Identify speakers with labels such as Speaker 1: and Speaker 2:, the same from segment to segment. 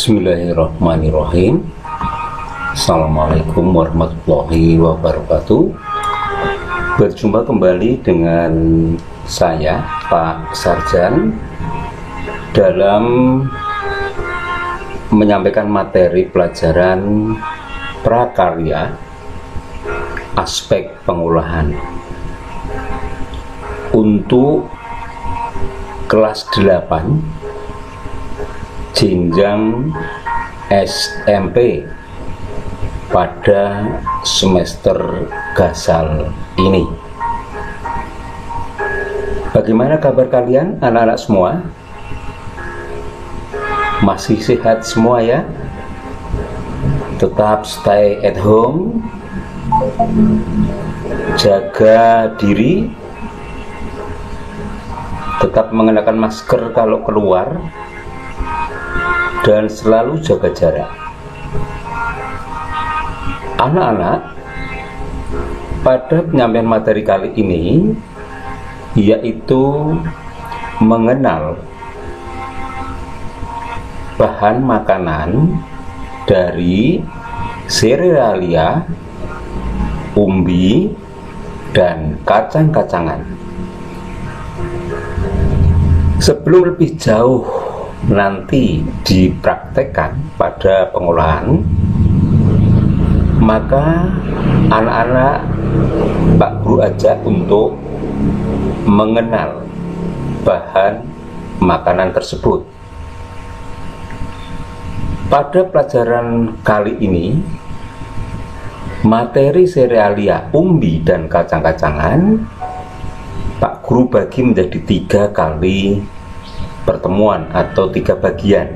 Speaker 1: Bismillahirrahmanirrahim. Assalamualaikum warahmatullahi wabarakatuh. Berjumpa kembali dengan saya, Pak Sarjan, dalam menyampaikan materi pelajaran prakarya aspek pengolahan untuk kelas 8 jenjang SMP pada semester gasal ini. Bagaimana kabar kalian anak-anak semua? Masih sehat semua ya? Tetap stay at home, jaga diri, tetap mengenakan masker kalau keluar, dan selalu jaga jarak. Anak-anak, pada penyampaian materi kali ini yaitu mengenal bahan makanan dari serealia, umbi, dan kacang-kacangan. Sebelum lebih jauh nanti dipraktekkan pada pengolahan, maka anak-anak Pak Guru ajak untuk mengenal bahan makanan tersebut. Pada pelajaran kali ini, materi serealia, umbi, dan kacang-kacangan Pak Guru bagi menjadi 3 kali pertemuan atau 3 bagian.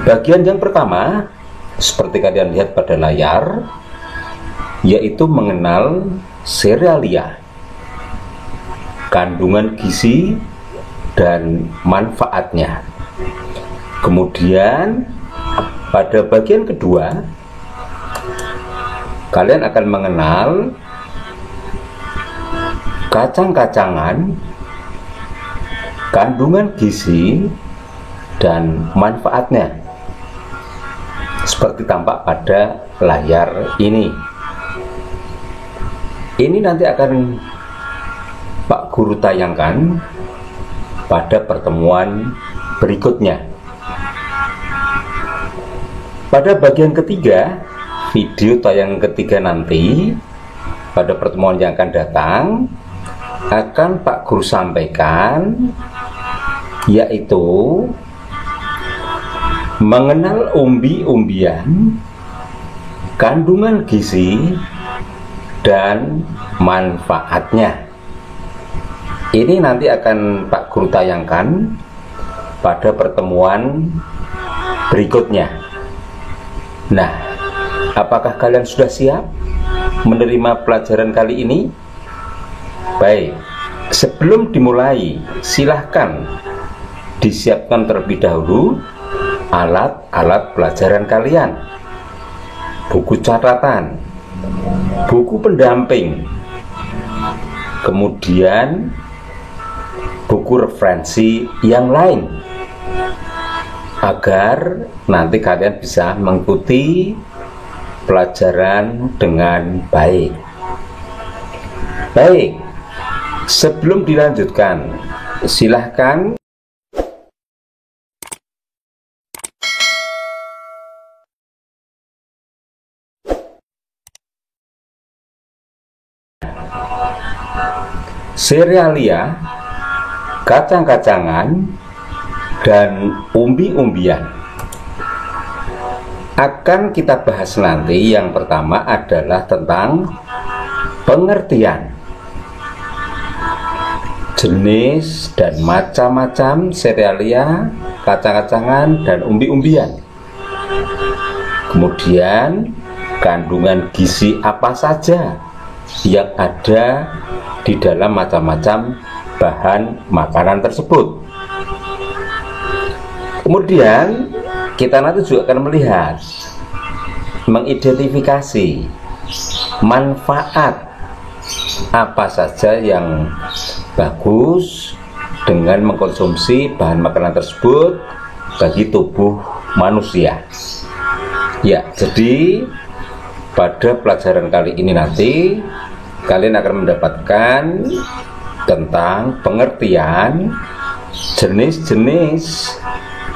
Speaker 1: Bagian yang pertama, seperti kalian lihat pada layar, yaitu mengenal serealia, kandungan gizi dan manfaatnya. Kemudian pada bagian kedua, kalian akan mengenal kacang-kacangan, kandungan gizi dan manfaatnya, seperti tampak pada layar ini. Ini nanti akan Pak Guru tayangkan pada pertemuan berikutnya. Pada bagian ketiga, video tayang ketiga nanti pada pertemuan yang akan datang akan Pak Guru sampaikan, yaitu mengenal umbi-umbian, kandungan gizi, dan manfaatnya. Ini nanti akan Pak Guru tayangkan pada pertemuan berikutnya. Nah, apakah kalian sudah siap menerima pelajaran kali ini? Baik, sebelum dimulai, silahkan disiapkan terlebih dahulu alat-alat pelajaran kalian, buku catatan, buku pendamping, kemudian buku referensi yang lain, agar nanti kalian bisa mengikuti pelajaran dengan baik. Baik, sebelum dilanjutkan, silahkan serealia, kacang-kacangan, dan umbi-umbian akan kita bahas nanti. Yang pertama adalah tentang pengertian jenis dan macam-macam serealia, kacang-kacangan, dan umbi-umbian. Kemudian kandungan gizi apa saja yang ada di dalam macam-macam bahan makanan tersebut. Kemudian kita nanti juga akan melihat, mengidentifikasi manfaat apa saja yang bagus dengan mengkonsumsi bahan makanan tersebut bagi tubuh manusia. Ya, jadi pada pelajaran kali ini nanti kalian akan mendapatkan tentang pengertian jenis-jenis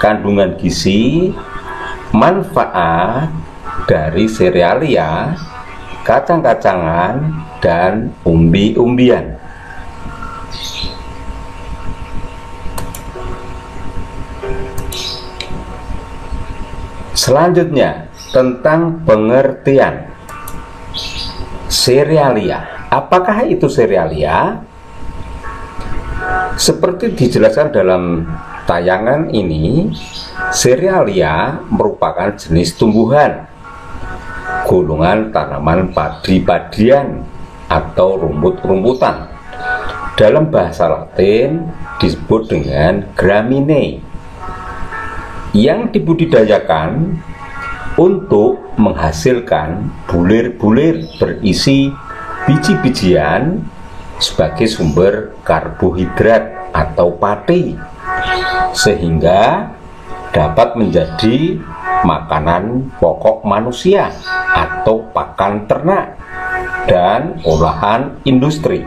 Speaker 1: kandungan gizi, manfaat dari serealia, kacang-kacangan, dan umbi-umbian. Selanjutnya tentang pengertian serealia. Apakah itu serealia? Seperti dijelaskan dalam tayangan ini, serealia merupakan jenis tumbuhan, golongan tanaman padi-padian atau rumput-rumputan. Dalam bahasa Latin disebut dengan gramineae, yang dibudidayakan untuk menghasilkan bulir-bulir berisi biji-bijian sebagai sumber karbohidrat atau pati, sehingga dapat menjadi makanan pokok manusia atau pakan ternak dan olahan industri.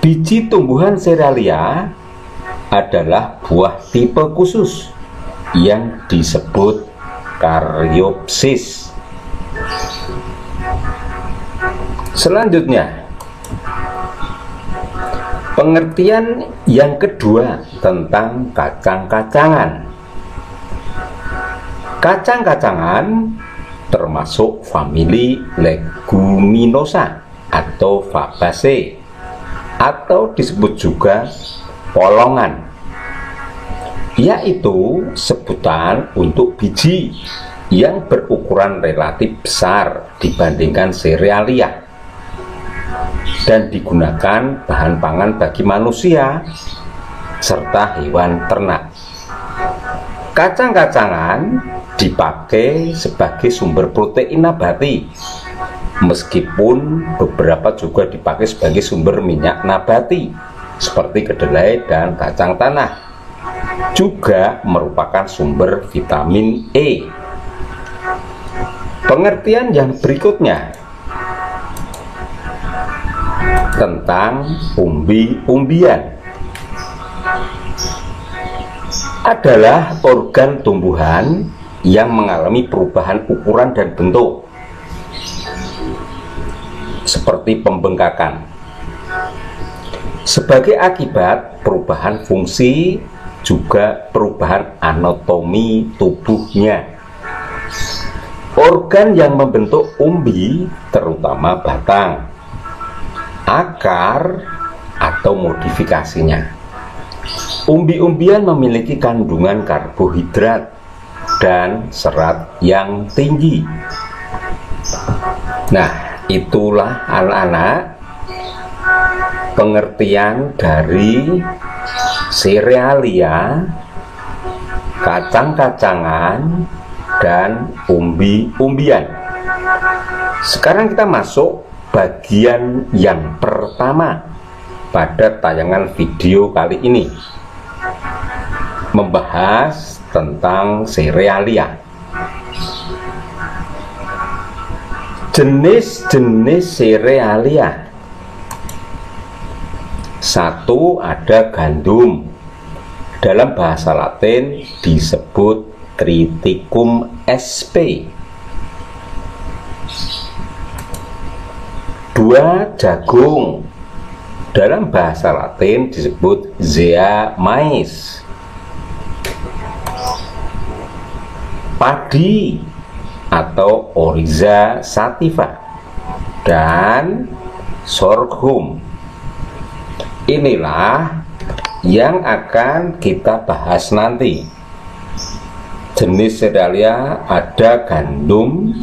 Speaker 1: Biji tumbuhan serealia adalah buah tipe khusus yang disebut karyopsis. Selanjutnya, pengertian yang kedua tentang kacang-kacangan. Kacang-kacangan termasuk famili Leguminosa atau Fabaceae, atau disebut juga polongan, yaitu sebutan untuk biji yang berukuran relatif besar dibandingkan serealia dan digunakan bahan pangan bagi manusia serta hewan ternak. Kacang-kacangan dipakai sebagai sumber protein nabati, meskipun beberapa juga dipakai sebagai sumber minyak nabati seperti kedelai dan kacang tanah. Juga merupakan sumber vitamin E. Pengertian yang berikutnya tentang umbi-umbian adalah organ tumbuhan yang mengalami perubahan ukuran dan bentuk, seperti pembengkakan, sebagai akibat perubahan fungsi, juga perubahan anatomi tubuhnya. Organ yang membentuk umbi terutama batang, akar, atau modifikasinya. Umbi-umbian memiliki kandungan karbohidrat dan serat yang tinggi. Nah, itulah anak-anak pengertian dari serealia, kacang-kacangan, dan umbi-umbian. Sekarang kita masuk bagian yang pertama pada tayangan video kali ini, membahas tentang serealia. Jenis-jenis serealia. Satu, ada gandum. Dalam bahasa Latin disebut Triticum sp. Dua, jagung. Dalam bahasa Latin disebut Zea mays. Padi atau Oryza sativa, dan sorghum. Inilah yang akan kita bahas nanti. Jenis serealia ada gandum,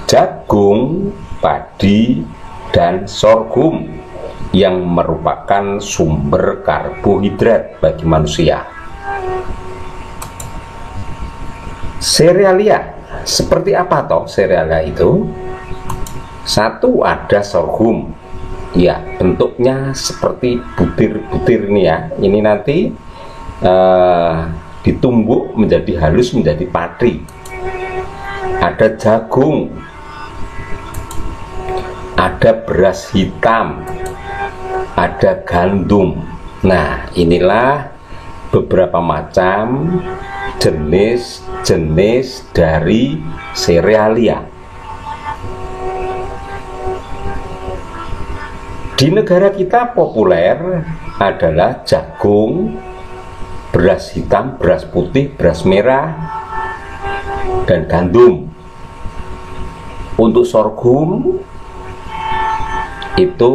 Speaker 1: jagung, padi, dan sorghum yang merupakan sumber karbohidrat bagi manusia. Serealia seperti apa toh serealia itu? Satu, ada sorghum. Ya, bentuknya seperti butir-butir ini ya. Ini nanti ditumbuk menjadi halus menjadi padi. Ada jagung, ada beras hitam, ada gandum. Nah, inilah beberapa macam jenis-jenis dari serealia. Di negara kita populer adalah jagung, beras hitam, beras putih, beras merah, dan gandum. Untuk sorghum itu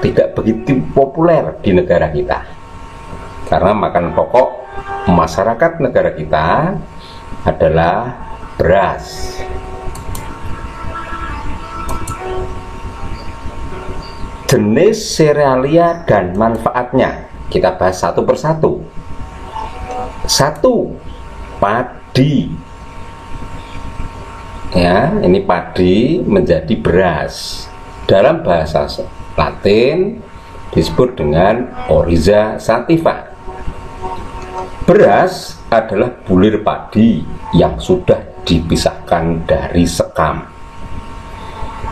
Speaker 1: tidak begitu populer di negara kita, karena makanan pokok masyarakat negara kita adalah beras. Jenis serealia dan manfaatnya kita bahas satu persatu. Satu, padi. Ya, ini padi menjadi beras. Dalam bahasa Latin disebut dengan Oryza sativa. Beras adalah bulir padi yang sudah dipisahkan dari sekam.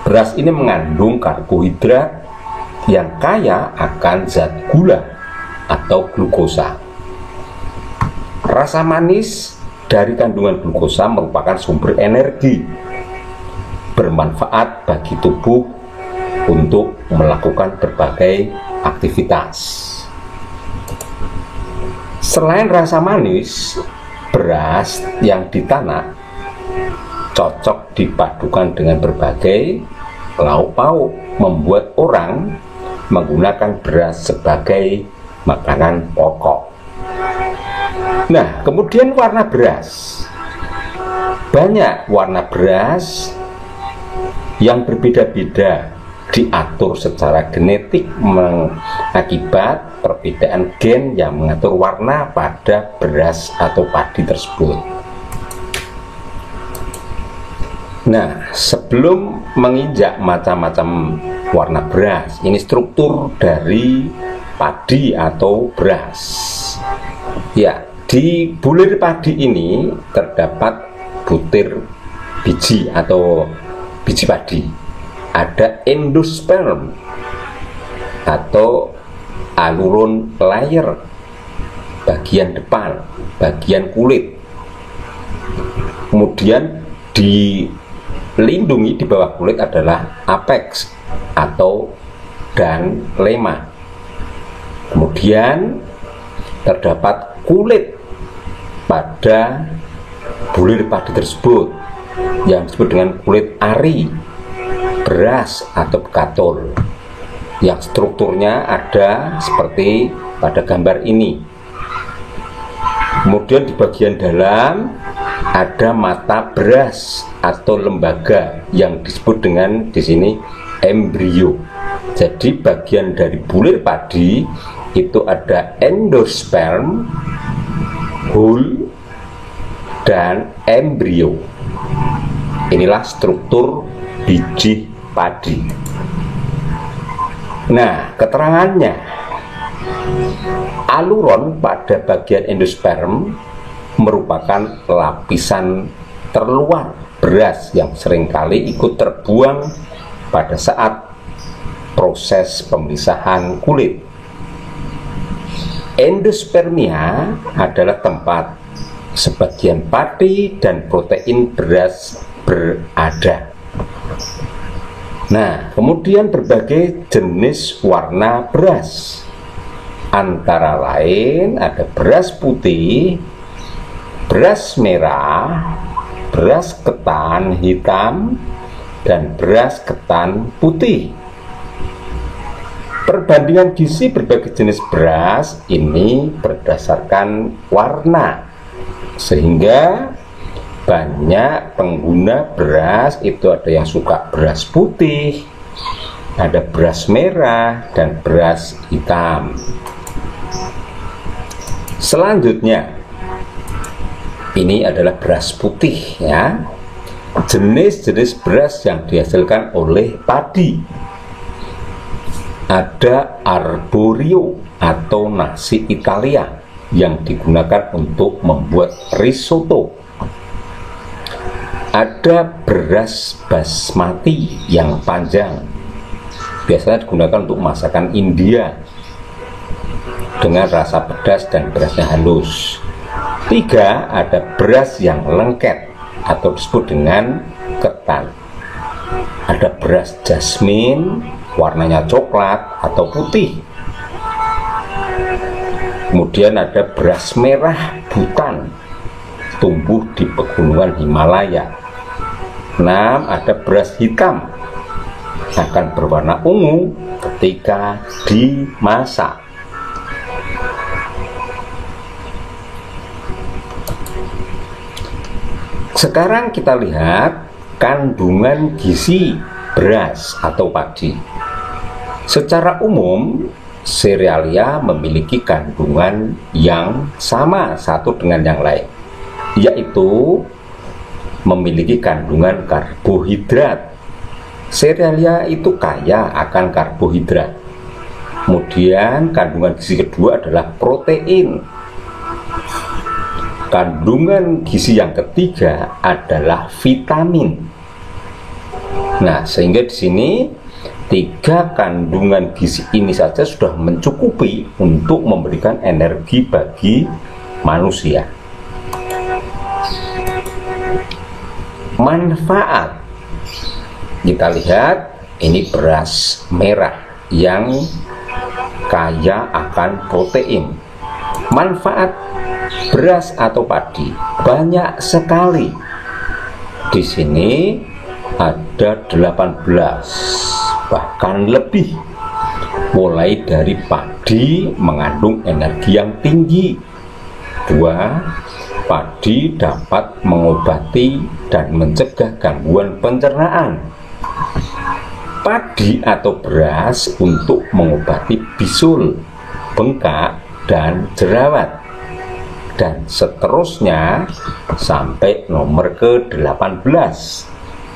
Speaker 1: Beras ini mengandung karbohidrat yang kaya akan zat gula atau glukosa. Rasa manis dari kandungan glukosa merupakan sumber energi, bermanfaat bagi tubuh untuk melakukan berbagai aktivitas. Selain rasa manis, beras yang ditanak cocok dipadukan dengan berbagai lauk pauk, membuat orang menggunakan beras sebagai makanan pokok. Nah, kemudian warna beras. Banyak warna beras yang berbeda-beda, diatur secara genetik mengakibat perbedaan gen yang mengatur warna pada beras atau padi tersebut. Nah, sebelum menginjak macam-macam warna beras, ini struktur dari padi atau beras. Ya, di bulir padi ini terdapat butir biji atau biji padi. Ada endosperm atau aluron layer, bagian depan, bagian kulit. Kemudian dilindungi di bawah kulit adalah apex atau dan lema. Kemudian terdapat kulit pada bulir padi tersebut yang disebut dengan kulit ari, beras atau bekatul, yang strukturnya ada seperti pada gambar ini. Kemudian di bagian dalam ada mata beras atau lembaga yang disebut dengan di sini embrio. Jadi bagian dari bulir padi itu ada endosperm, hull, dan embrio. Inilah struktur biji padi. Nah, keterangannya, aluron pada bagian endosperm merupakan lapisan terluar beras yang seringkali ikut terbuang pada saat proses pemisahan kulit. Endospermia adalah tempat sebagian padi dan protein beras berada. Nah, kemudian berbagai jenis warna beras, antara lain ada beras putih, beras merah, beras ketan hitam, dan beras ketan putih. Perbandingan gizi berbagai jenis beras ini berdasarkan warna, sehingga banyak pengguna beras itu ada yang suka beras putih, ada beras merah, dan beras hitam. Selanjutnya, ini adalah beras putih, ya. Jenis-jenis beras yang dihasilkan oleh padi. Ada arborio atau nasi Italia, yang digunakan untuk membuat risotto. Ada beras basmati yang panjang, biasanya digunakan untuk masakan India dengan rasa pedas dan berasnya halus. 3, ada beras yang lengket atau disebut dengan ketan. Ada beras jasmin, warnanya coklat atau putih. Kemudian ada beras merah butan, tumbuh di pegunungan Himalaya. 6, ada beras hitam, akan berwarna ungu ketika dimasak. Sekarang kita lihat kandungan gizi beras atau padi. Secara umum, serealia memiliki kandungan yang sama satu dengan yang lain, yaitu memiliki kandungan karbohidrat. Serealia itu kaya akan karbohidrat. Kemudian kandungan gizi kedua adalah protein. Kandungan gizi yang ketiga adalah vitamin. Nah, sehingga di sini 3 kandungan gizi ini saja sudah mencukupi untuk memberikan energi bagi manusia. Manfaat, kita lihat ini beras merah yang kaya akan protein. Manfaat beras atau padi banyak sekali. Di sini ada 18 bahkan lebih, mulai dari padi mengandung energi yang tinggi. 2, padi dapat mengobati dan mencegah gangguan pencernaan. Padi atau beras untuk mengobati bisul, bengkak, dan jerawat. Dan seterusnya sampai nomor ke-18.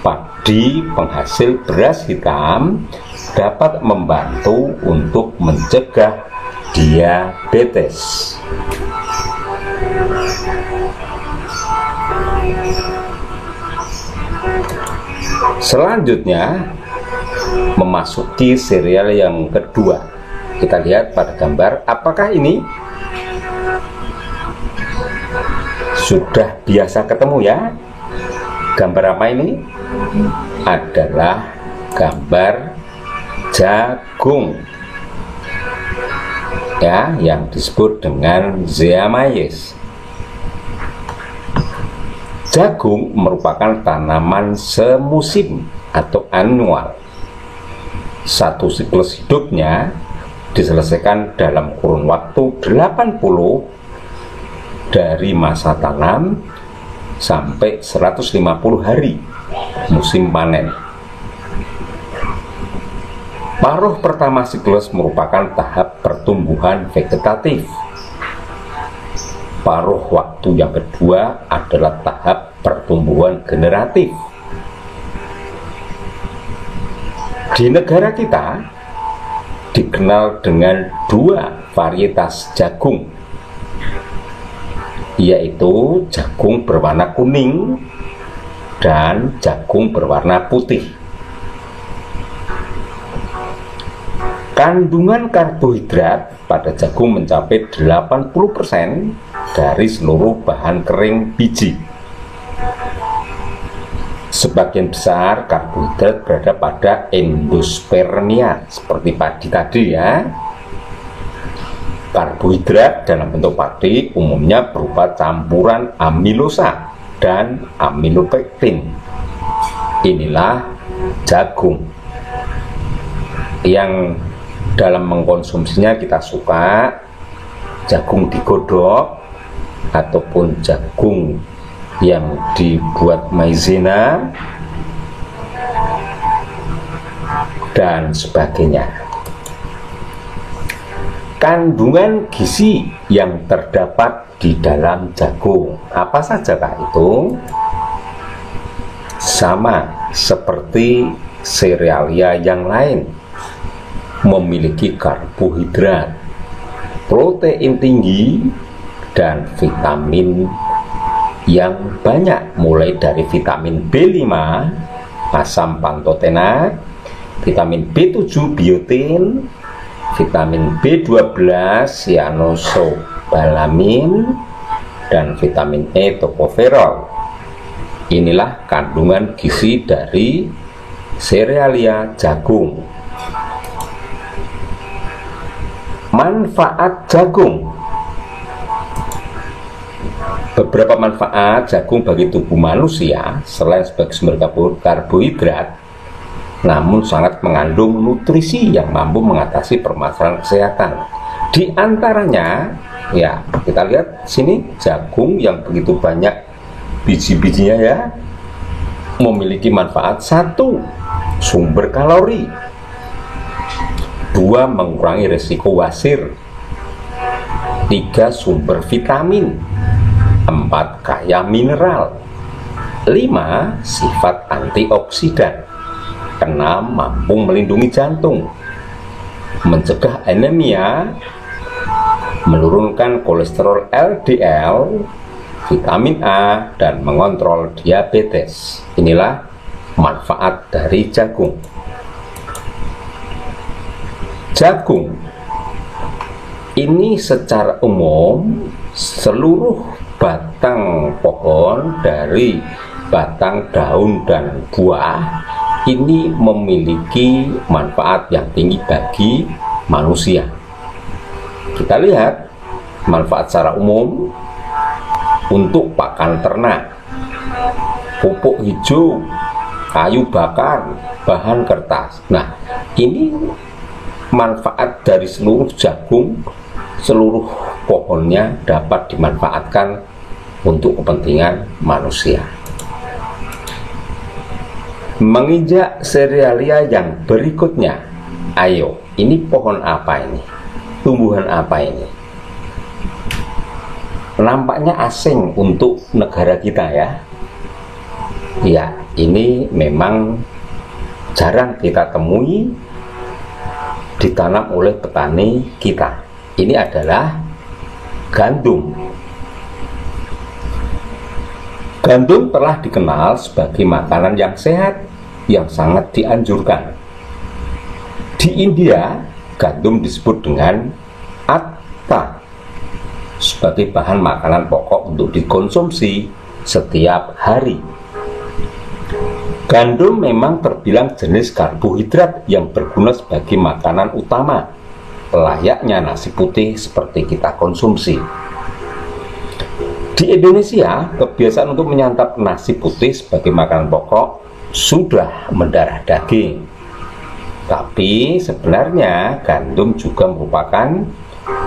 Speaker 1: Padi penghasil beras hitam dapat membantu untuk mencegah diabetes. Selanjutnya memasuki serial yang kedua. Kita lihat pada gambar, apakah ini sudah biasa ketemu ya? Gambar apa ini? Adalah gambar jagung ya, yang disebut dengan zeamaize. Jagung merupakan tanaman semusim atau annual. Satu siklus hidupnya diselesaikan dalam kurun waktu 80 dari masa tanam sampai 150 hari musim panen. Paruh pertama siklus merupakan tahap pertumbuhan vegetatif. Paruh waktu yang kedua adalah tahap pertumbuhan generatif. Di negara kita dikenal dengan 2 varietas jagung, yaitu jagung berwarna kuning dan jagung berwarna putih. Kandungan karbohidrat pada jagung mencapai 80% dari seluruh bahan kering biji. Sebagian besar karbohidrat berada pada endospermia seperti padi tadi ya. Karbohidrat dalam bentuk padi umumnya berupa campuran amilosa dan amilopektin. Inilah jagung yang dalam mengkonsumsinya kita suka jagung digodok ataupun jagung yang dibuat maizena dan sebagainya. Kandungan gizi yang terdapat di dalam jagung, apa sajakah itu? Sama seperti serealia yang lain, memiliki karbohidrat, protein tinggi, dan vitamin yang banyak, mulai dari vitamin B5 asam pantotenat, vitamin B7 biotin, vitamin B12 cyanosobalamin, dan vitamin E tokoferol. Inilah kandungan gizi dari serealia jagung. Manfaat jagung. Beberapa manfaat jagung bagi tubuh manusia selain sebagai sumber karbohidrat, namun sangat mengandung nutrisi yang mampu mengatasi permasalahan kesehatan. Di antaranya, ya kita lihat sini, jagung yang begitu banyak biji-bijinya ya, memiliki manfaat: 1. Sumber kalori, 2. Mengurangi risiko wasir, 3. Sumber vitamin, 4. Kaya mineral, 5. Sifat antioksidan, 6. Mampu melindungi jantung, mencegah anemia, menurunkan kolesterol LDL, vitamin A, dan mengontrol diabetes. Inilah manfaat dari jagung. Jagung ini secara umum seluruh batang pohon, dari batang, daun, dan buah ini memiliki manfaat yang tinggi bagi manusia. Kita lihat manfaat secara umum untuk pakan ternak, pupuk hijau, kayu bakar, bahan kertas. Nah, ini manfaat dari seluruh jagung, seluruh pohonnya dapat dimanfaatkan untuk kepentingan manusia. Menginjak serealia yang berikutnya, ayo, ini pohon apa ini? Tumbuhan apa ini? Nampaknya asing untuk negara kita ya. Ya, ini memang jarang kita temui ditanam oleh petani kita. Ini adalah gandum. Gandum telah dikenal sebagai makanan yang sehat, yang sangat dianjurkan. Di India, gandum disebut dengan atta sebagai bahan makanan pokok untuk dikonsumsi setiap hari. Gandum memang terbilang jenis karbohidrat yang berguna sebagai makanan utama, layaknya nasi putih seperti kita konsumsi. Di Indonesia, kebiasaan untuk menyantap nasi putih sebagai makanan pokok sudah mendarah daging. Tapi sebenarnya gandum juga merupakan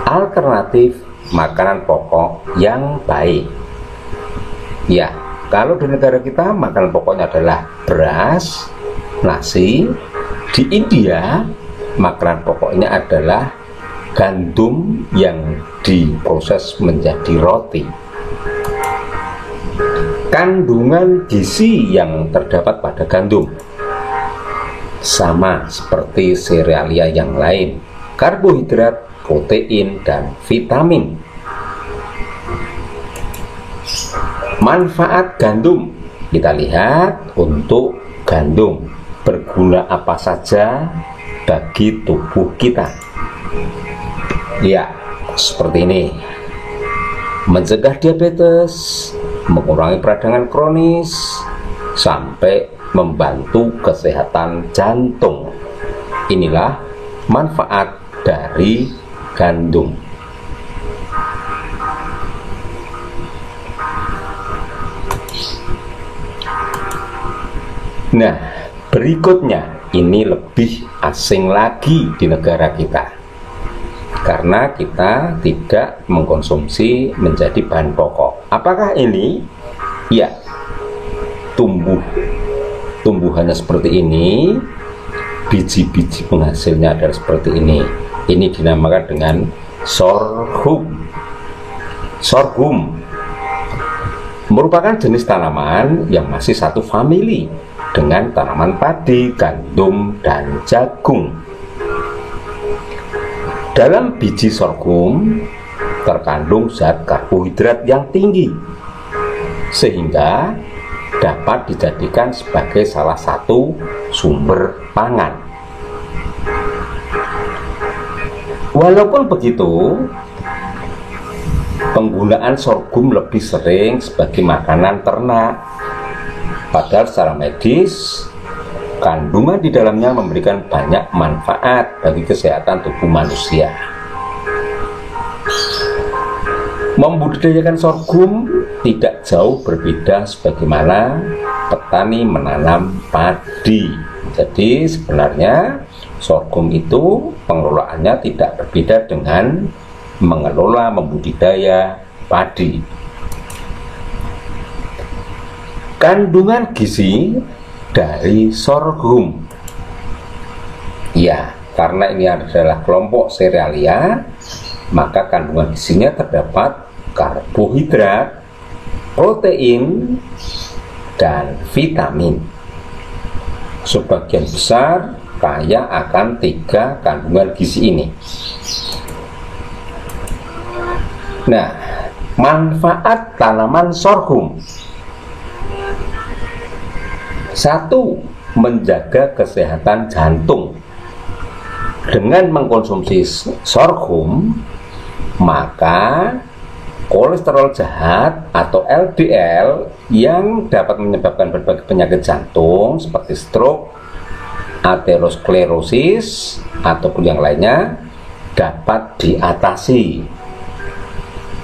Speaker 1: alternatif makanan pokok yang baik. Ya, kalau di negara kita makanan pokoknya adalah beras, nasi. Di India makanan pokoknya adalah gandum yang diproses menjadi roti. Kandungan gizi yang terdapat pada gandum sama seperti serealia yang lain: karbohidrat, protein, dan vitamin. Manfaat gandum, kita lihat untuk gandum berguna apa saja bagi tubuh kita. Ya, seperti ini: mencegah diabetes, mengurangi peradangan kronis, sampai membantu kesehatan jantung. Inilah manfaat dari gandum. Nah, berikutnya ini lebih asing lagi di negara kita, karena kita tidak mengkonsumsi menjadi bahan pokok. Apakah ini? Ya, tumbuhannya seperti ini, biji-biji penghasilnya adalah seperti ini. Ini dinamakan dengan sorghum. Sorghum merupakan jenis tanaman yang masih satu famili dengan tanaman padi, gandum, dan jagung. Dalam biji sorghum terkandung zat karbohidrat yang tinggi, sehingga dapat dijadikan sebagai salah satu sumber pangan. Walaupun begitu, penggunaan sorghum lebih sering sebagai makanan ternak, padahal secara medis kandungan di dalamnya memberikan banyak manfaat bagi kesehatan tubuh manusia. Membudidayakan sorghum tidak jauh berbeda sebagaimana petani menanam padi. Jadi sebenarnya sorghum itu pengelolaannya tidak berbeda dengan mengelola membudidaya padi. Kandungan gizi dari sorghum, ya, karena ini adalah kelompok serealia, maka kandungan gizinya terdapat karbohidrat, protein, dan vitamin. Sebagian besar kaya akan 3 kandungan gizi ini. Nah, manfaat tanaman sorghum: 1. Menjaga kesehatan jantung. Dengan mengkonsumsi sorghum, maka kolesterol jahat atau LDL yang dapat menyebabkan berbagai penyakit jantung seperti stroke, aterosklerosis, ataupun yang lainnya dapat diatasi.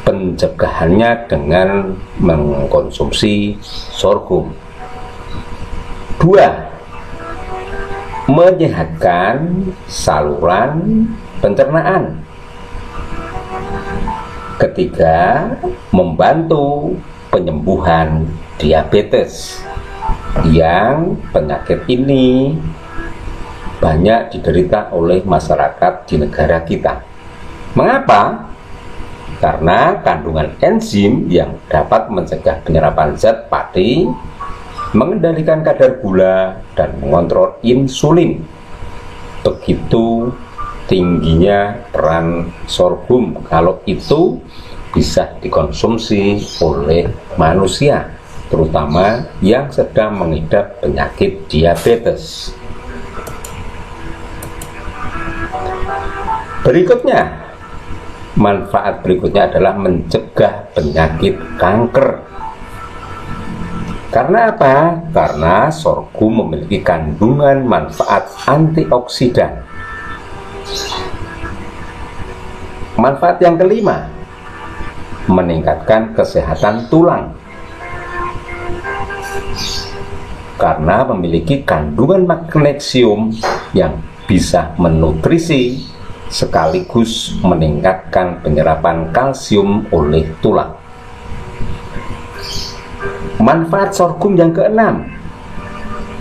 Speaker 1: Pencegahannya dengan mengkonsumsi sorghum. 2. Menyehatkan saluran pencernaan. 3. Membantu penyembuhan diabetes, yang penyakit ini banyak diderita oleh masyarakat di negara kita. Mengapa? Karena kandungan enzim yang dapat mencegah penyerapan zat pati, mengendalikan kadar gula, dan mengontrol insulin. Begitu tingginya peran sorghum kalau itu bisa dikonsumsi oleh manusia, terutama yang sedang mengidap penyakit diabetes. Berikutnya, manfaat berikutnya adalah mencegah penyakit kanker. Karena apa? Karena sorghum memiliki kandungan manfaat antioksidan. Manfaat yang kelima, meningkatkan kesehatan tulang. Karena memiliki kandungan magnesium yang bisa menutrisi sekaligus meningkatkan penyerapan kalsium oleh tulang. Manfaat sorghum yang keenam,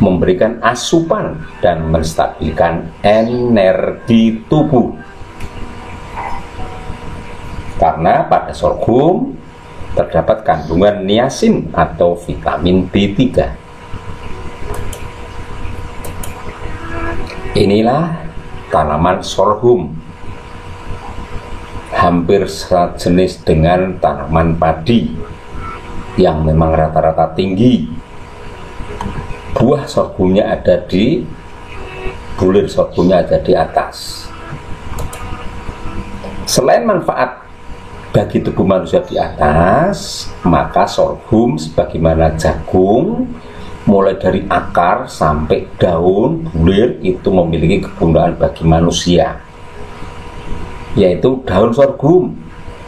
Speaker 1: memberikan asupan dan menstabilkan energi tubuh. Karena pada sorghum terdapat kandungan niacin atau vitamin B3. Inilah tanaman sorghum, hampir sejenis dengan tanaman padi yang memang rata-rata tinggi. Buah sorghumnya ada di, bulir sorghumnya ada di atas. Selain manfaat bagi tubuh manusia di atas, maka sorghum sebagaimana jagung, mulai dari akar sampai daun, bulir, itu memiliki kegunaan bagi manusia, yaitu daun sorghum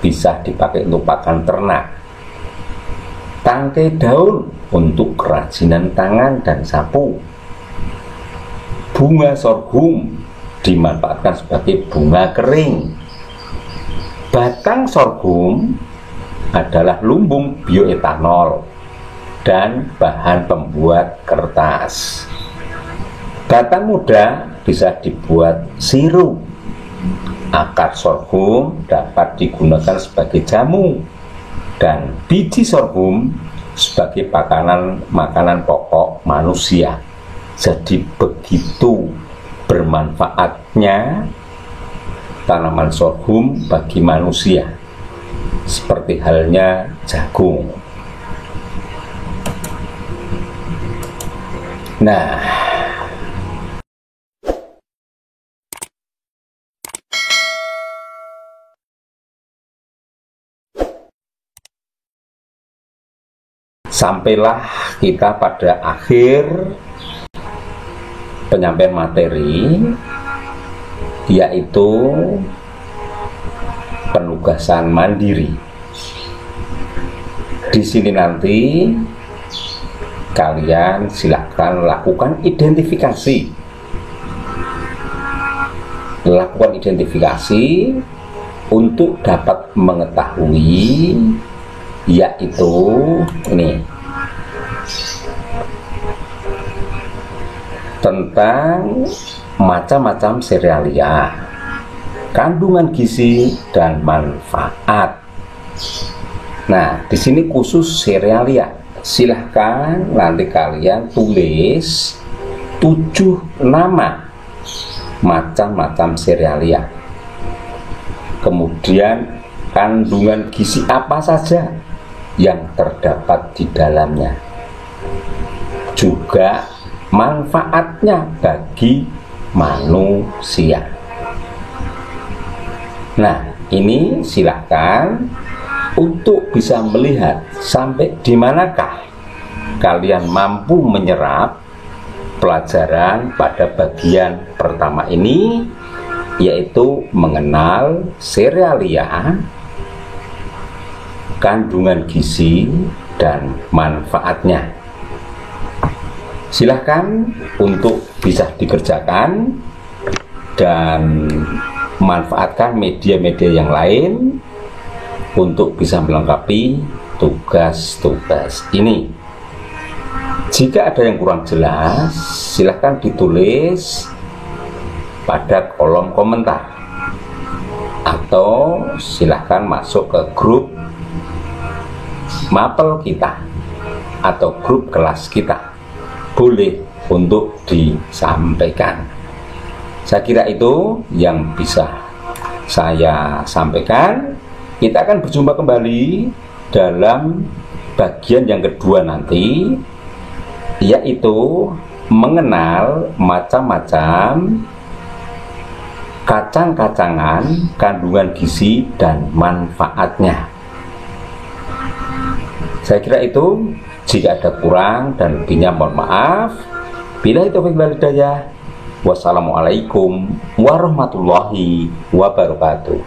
Speaker 1: bisa dipakai untuk pakan ternak, tangkai daun untuk kerajinan tangan dan sapu, bunga sorghum dimanfaatkan sebagai bunga kering, batang sorghum adalah lumbung bioetanol dan bahan pembuat kertas. Batang muda bisa dibuat sirup. Akar sorghum dapat digunakan sebagai jamu, dan biji sorghum sebagai makanan pokok manusia. Jadi begitu bermanfaatnya tanaman sorghum bagi manusia. seperti halnya jagung. Nah, sampailah kita pada akhir penyampaian materi, yaitu penugasan mandiri. Di sini nanti kalian silakan lakukan identifikasi. Lakukan identifikasi untuk dapat mengetahui, yaitu ini, tentang macam-macam serealia, kandungan gizi dan manfaat. Nah, di sini khusus serealia. Silahkan nanti kalian tulis 7 nama macam-macam serealia. Kemudian kandungan gizi apa saja yang terdapat di dalamnya. Juga manfaatnya bagi manusia. Nah, ini silahkan untuk bisa melihat sampai di manakah kalian mampu menyerap pelajaran pada bagian pertama ini, yaitu mengenal serealia, kandungan gizi dan manfaatnya. Silahkan untuk bisa dikerjakan dan manfaatkan media-media yang lain untuk bisa melengkapi tugas-tugas ini. Jika ada yang kurang jelas, silahkan ditulis pada kolom komentar, atau silahkan masuk ke grup mapel kita atau grup kelas kita. Boleh untuk disampaikan. Saya kira itu yang bisa saya sampaikan. Kita akan berjumpa kembali dalam bagian yang kedua nanti, yaitu mengenal macam-macam kacang-kacangan, kandungan gizi dan manfaatnya. Saya kira itu. Jika ada kurang dan lebihnya mohon maaf. Billahi taufiq wal hidayah. Wassalamualaikum warahmatullahi wabarakatuh.